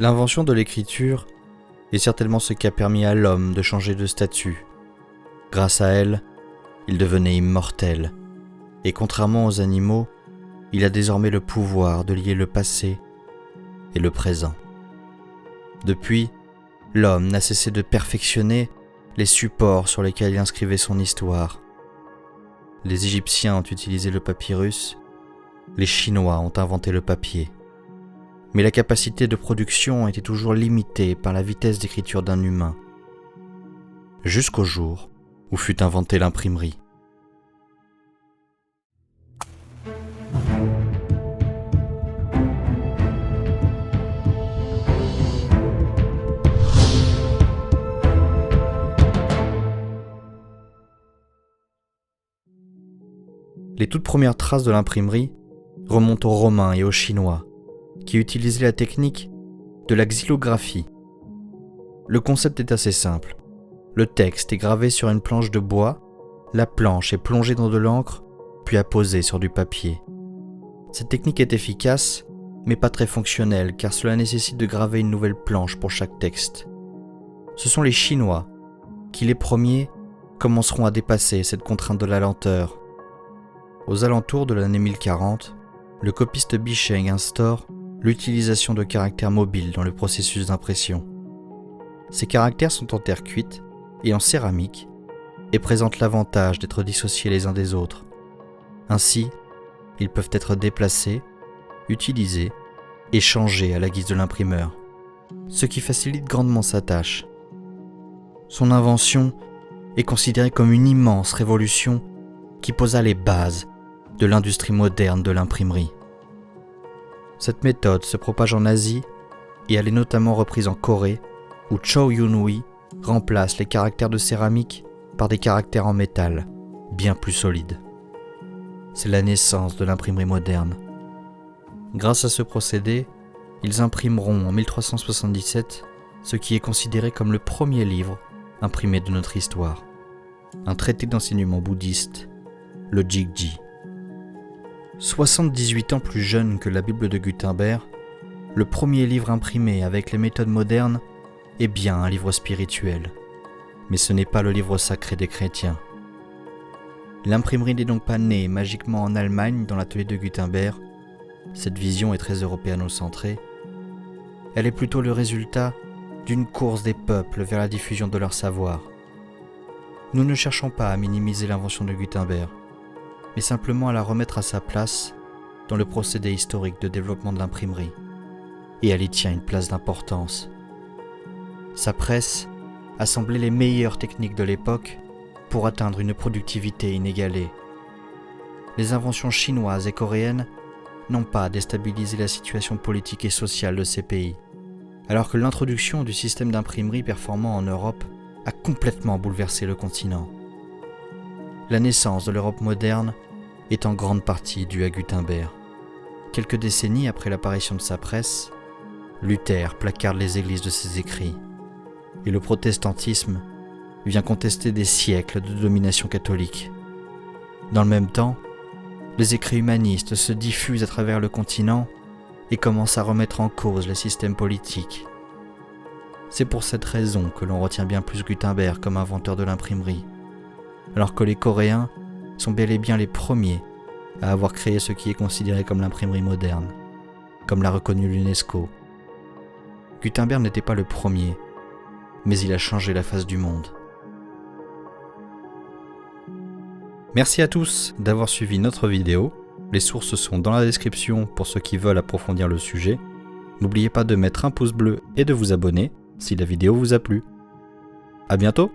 L'invention de l'écriture est certainement ce qui a permis à l'homme de changer de statut. Grâce à elle, il devenait immortel, et contrairement aux animaux, il a désormais le pouvoir de lier le passé et le présent. Depuis, l'homme n'a cessé de perfectionner les supports sur lesquels il inscrivait son histoire. Les Égyptiens ont utilisé le papyrus, les Chinois ont inventé le papier. Mais la capacité de production était toujours limitée par la vitesse d'écriture d'un humain, jusqu'au jour où fut inventée l'imprimerie. Les toutes premières traces de l'imprimerie remontent aux Romains et aux Chinois, qui utilisaient la technique de la xylographie. Le concept est assez simple. Le texte est gravé sur une planche de bois, la planche est plongée dans de l'encre, puis apposée sur du papier. Cette technique est efficace, mais pas très fonctionnelle, car cela nécessite de graver une nouvelle planche pour chaque texte. Ce sont les Chinois qui, les premiers, commenceront à dépasser cette contrainte de la lenteur. Aux alentours de l'année 1040, le copiste Bicheng instaure l'utilisation de caractères mobiles dans le processus d'impression. Ces caractères sont en terre cuite et en céramique et présentent l'avantage d'être dissociés les uns des autres. Ainsi, ils peuvent être déplacés, utilisés et changés à la guise de l'imprimeur, ce qui facilite grandement sa tâche. Son invention est considérée comme une immense révolution qui posa les bases de l'industrie moderne de l'imprimerie. Cette méthode se propage en Asie et elle est notamment reprise en Corée, où Chow Yun-hui remplace les caractères de céramique par des caractères en métal, bien plus solides. C'est la naissance de l'imprimerie moderne. Grâce à ce procédé, ils imprimeront en 1377 ce qui est considéré comme le premier livre imprimé de notre histoire, un traité d'enseignement bouddhiste, le Jigji. 78 ans plus jeune que la Bible de Gutenberg, le premier livre imprimé avec les méthodes modernes est bien un livre spirituel, mais ce n'est pas le livre sacré des chrétiens. L'imprimerie n'est donc pas née magiquement en Allemagne dans l'atelier de Gutenberg, cette vision est très européano-centrée, elle est plutôt le résultat d'une course des peuples vers la diffusion de leur savoir. Nous ne cherchons pas à minimiser l'invention de Gutenberg, mais simplement à la remettre à sa place dans le procédé historique de développement de l'imprimerie. Et elle y tient une place d'importance. Sa presse assemblait les meilleures techniques de l'époque pour atteindre une productivité inégalée. Les inventions chinoises et coréennes n'ont pas déstabilisé la situation politique et sociale de ces pays, alors que l'introduction du système d'imprimerie performant en Europe a complètement bouleversé le continent. La naissance de l'Europe moderne est en grande partie due à Gutenberg. Quelques décennies après l'apparition de sa presse, Luther placarde les églises de ses écrits, et le protestantisme vient contester des siècles de domination catholique. Dans le même temps, les écrits humanistes se diffusent à travers le continent et commencent à remettre en cause les systèmes politiques. C'est pour cette raison que l'on retient bien plus Gutenberg comme inventeur de l'imprimerie, alors que les Coréens sont bel et bien les premiers à avoir créé ce qui est considéré comme l'imprimerie moderne, comme l'a reconnu l'UNESCO. Gutenberg n'était pas le premier, mais il a changé la face du monde. Merci à tous d'avoir suivi notre vidéo. Les sources sont dans la description pour ceux qui veulent approfondir le sujet. N'oubliez pas de mettre un pouce bleu et de vous abonner si la vidéo vous a plu. À bientôt!